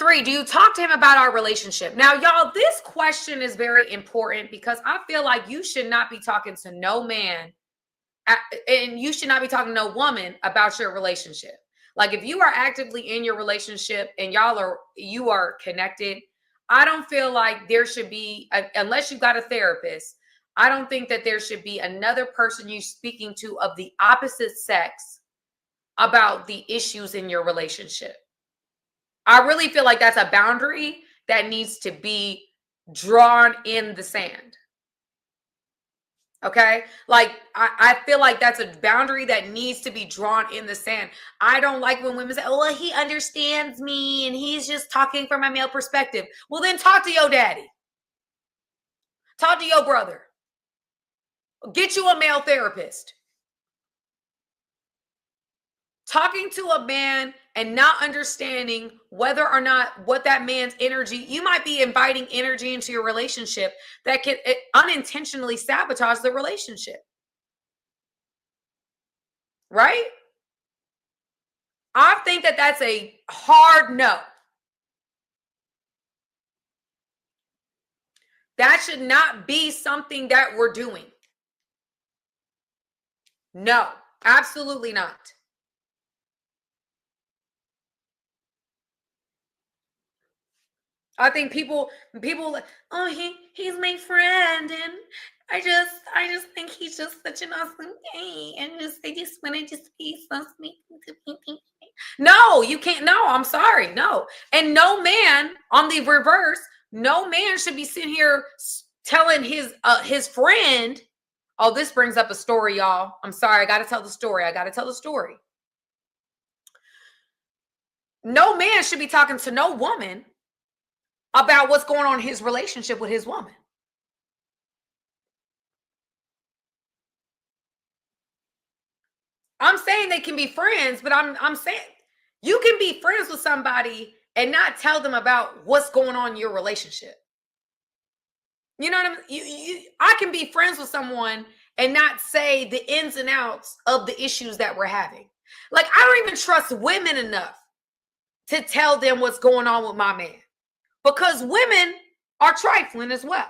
3, do you talk to him about our relationship? Now, y'all, this question is very important because I feel like you should not be talking to no man and you should not be talking to no woman about your relationship. Like if you are actively in your relationship and you are connected, I don't feel like there should be, unless you've got a therapist, I don't think that there should be another person you speaking to of the opposite sex about the issues in your relationship. I really feel like that's a boundary that needs to be drawn in the sand. Okay. Like, I feel like that's a boundary that needs to be drawn in the sand. I don't like when women say, oh, well, he understands me and he's just talking from a male perspective. Well, then talk to your daddy. Talk to your brother. Get you a male therapist. Talking to a man and not understanding whether or not what that man's energy, you might be inviting energy into your relationship that can unintentionally sabotage the relationship. Right? I think that that's a hard no. That should not be something that we're doing. No, absolutely not. I think people like, oh, he's my friend, and I just think he's just such an awesome guy, and I just want to just be so sweet. No, you can't. No, I'm sorry. No, and no man on the reverse, no man should be sitting here telling his friend. Oh, this brings up a story, y'all. I'm sorry. I got to tell the story. No man should be talking to no woman about what's going on in his relationship with his woman. I'm saying they can be friends, but I'm saying you can be friends with somebody and not tell them about what's going on in your relationship. You know what I mean? I can be friends with someone and not say the ins and outs of the issues that we're having. Like, I don't even trust women enough to tell them what's going on with my man, because women are trifling as well,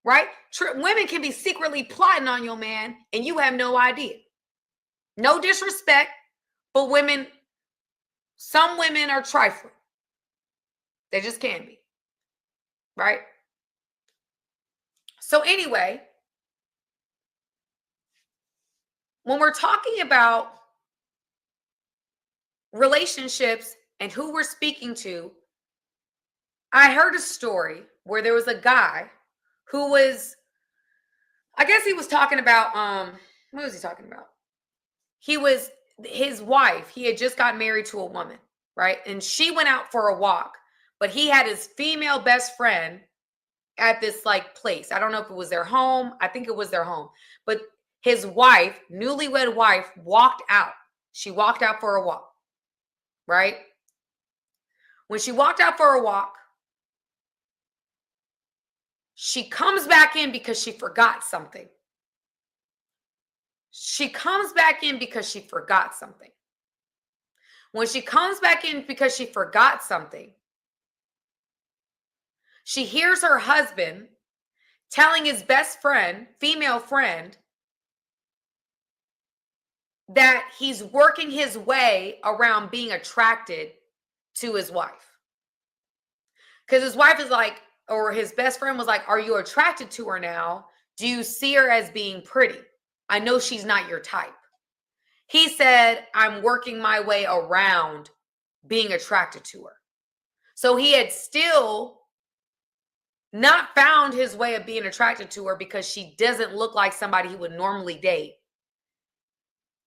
right? Women can be secretly plotting on your man and you have no idea. No disrespect, but some women are trifling. They just can be, right? So anyway, when we're talking about relationships and who we're speaking to, I heard a story where there was a guy who was, I guess he was talking about, what was he talking about? His wife, he had just got married to a woman, right? And she went out for a walk, but he had his female best friend at this like place. I don't know if it was their home. I think it was their home. But his wife, newlywed wife, walked out. She walked out for a walk, right? When she walked out for a walk, she comes back in because she forgot something. She comes back in because she forgot something. When she comes back in because she forgot something, she hears her husband telling his best friend, female friend, that he's working his way around being attracted to his wife. Because his wife is like, or his best friend was like, are you attracted to her now? Do you see her as being pretty? I know she's not your type. He said, I'm working my way around being attracted to her. So he had still not found his way of being attracted to her because she doesn't look like somebody he would normally date.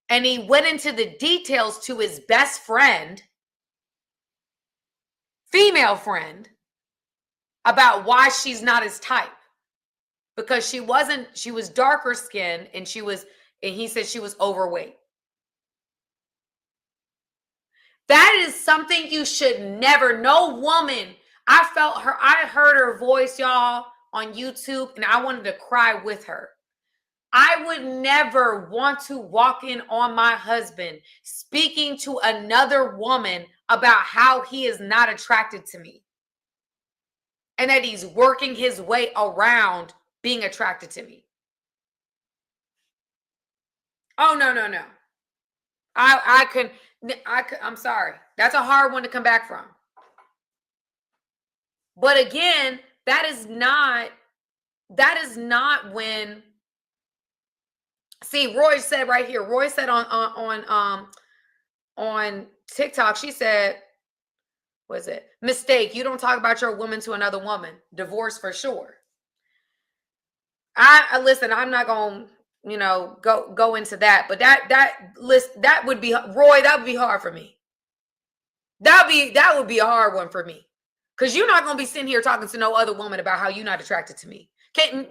And he went into the details to his best friend, female friend, about why she's not his type. Because she was darker skinned and he said she was overweight. That is something you should never, no woman. I heard her voice, y'all, on YouTube, and I wanted to cry with her. I would never want to walk in on my husband speaking to another woman about how he is not attracted to me. and that he's working his way around being attracted to me. Oh, no, no, no. I'm sorry. That's a hard one to come back from. But again, that is not when, see, Roy said right here. Roy said on TikTok, she said, was it mistake? You don't talk about your woman to another woman. Divorce for sure. I listen, I'm not gonna, go into that, but that would be, Roy, that would be hard for me. That would be a hard one for me. Because you're not gonna be sitting here talking to no other woman about how you're not attracted to me. Can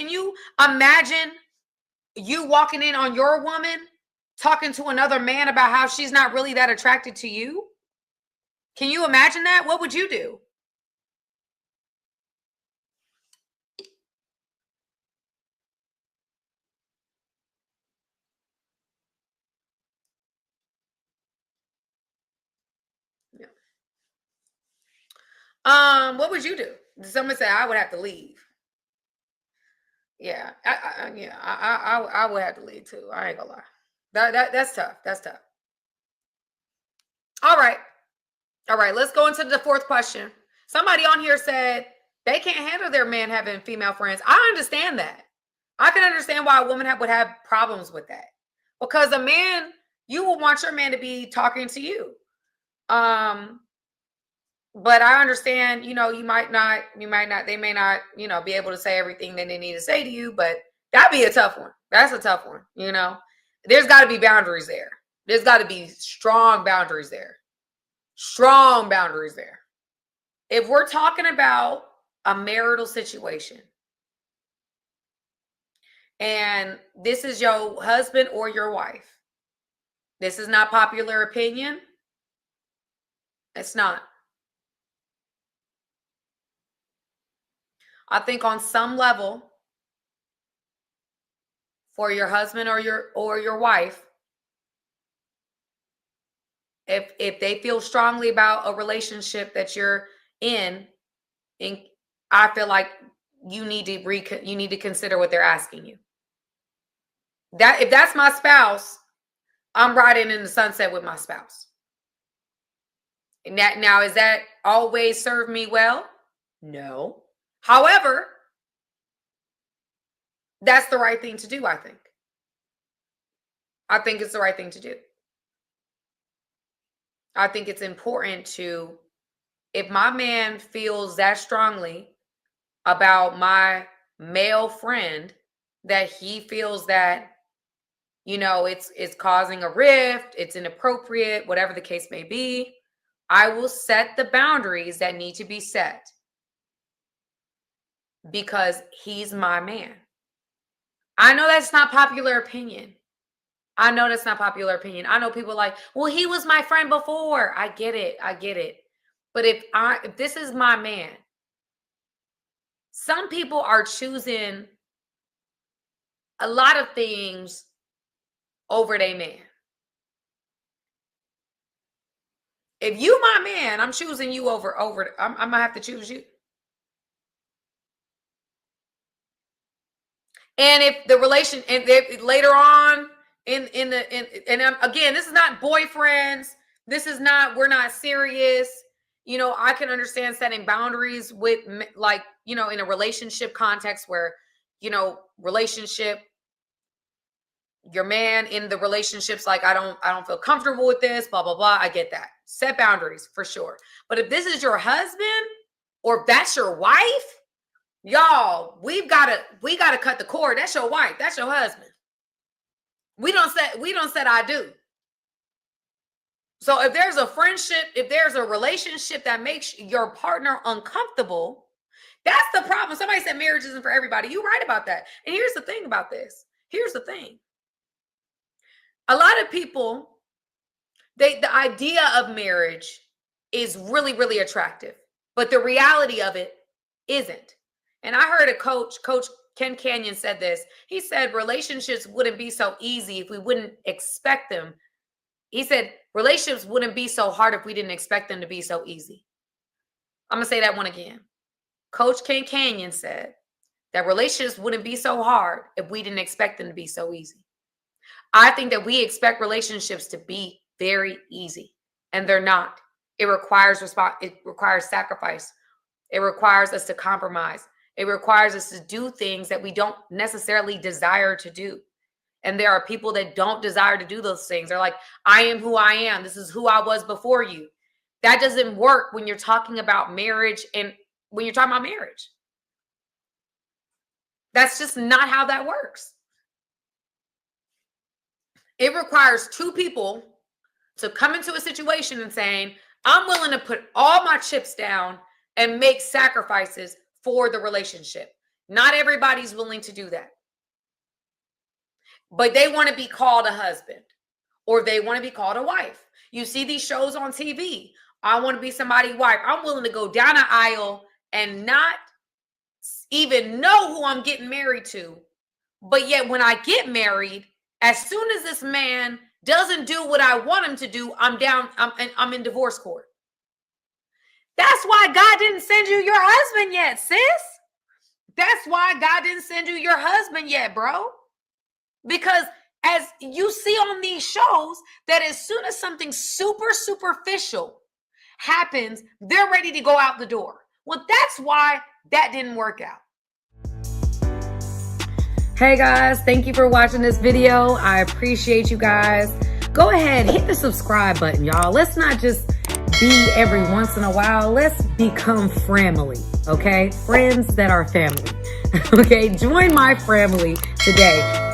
you imagine you walking in on your woman talking to another man about how she's not really that attracted to you? Can you imagine that? What would you do? What would you do? Someone said I would have to leave. Yeah, I would have to leave too. I ain't gonna lie. That's tough. That's tough. All right. Let's go into the fourth question. Somebody on here said they can't handle their man having female friends. I understand that. I can understand why a woman would have problems with that, because a man, you will want your man to be talking to you. But I understand, they may not, be able to say everything that they need to say to you, but that'd be a tough one. That's a tough one. There's got to be boundaries there. There's got to be strong boundaries there. Strong boundaries there. If we're talking about a marital situation, and this is your husband or your wife, this is not popular opinion. It's not. I think on some level, for your husband or your wife, if they feel strongly about a relationship that you're in, I feel like you need to consider what they're asking you. That if that's my spouse, I'm riding in the sunset with my spouse. And now, is that always served me well? No. However, that's the right thing to do, I think. I think it's the right thing to do. I think it's important to, if my man feels that strongly about my male friend, that he feels that, it's causing a rift, it's inappropriate, whatever the case may be, I will set the boundaries that need to be set, because he's my man. I know that's not popular opinion. I know people like, well, he was my friend before. I get it. But if this is my man, some people are choosing a lot of things over their man. If you my man, I'm choosing you over. I'm gonna have to choose you. And if the relation, and if later on again, this is not boyfriends. This is not, we're not serious. I can understand setting boundaries with, like, in a relationship context where, relationship, your man in the relationships, like, I don't feel comfortable with this, blah, blah, blah. I get that. Set boundaries for sure. But if this is your husband, or if that's your wife, y'all, we gotta cut the cord. That's your wife. That's your husband. We don't set I do. So if there's a friendship, if there's a relationship that makes your partner uncomfortable, that's the problem. Somebody said marriage isn't for everybody. You're right about that. And here's the thing about this. Here's the thing. A lot of people, the idea of marriage is really, really attractive, but the reality of it isn't. And I heard Coach Ken Canyon said this. He said relationships wouldn't be so easy if we wouldn't expect them. He said relationships wouldn't be so hard if we didn't expect them to be so easy. I'm going to say that one again. Coach Ken Canyon said that relationships wouldn't be so hard if we didn't expect them to be so easy. I think that we expect relationships to be very easy, and they're not. It requires sacrifice. It requires us to compromise. It requires us to do things that we don't necessarily desire to do. And there are people that don't desire to do those things. They're like, I am who I am. This is who I was before you. That doesn't work when you're talking about marriage and when you're talking about marriage. That's just not how that works. It requires two people to come into a situation and saying, I'm willing to put all my chips down and make sacrifices for the relationship. Not everybody's willing to do that. But they want to be called a husband or they want to be called a wife. You see these shows on TV. I want to be somebody's wife. I'm willing to go down an aisle and not even know who I'm getting married to. But yet when I get married, as soon as this man doesn't do what I want him to do, I'm in divorce court. That's why God didn't send you your husband yet, sis. That's why God didn't send you your husband yet, bro. Because as you see on these shows, that as soon as something super superficial happens, they're ready to go out the door. Well, that's why that didn't work out. Hey guys, thank you for watching this video. I appreciate you guys. Go ahead, hit the subscribe button, y'all. Let's not just be every once in a while. Let's become family, okay? Friends that are family, okay? Join my family today.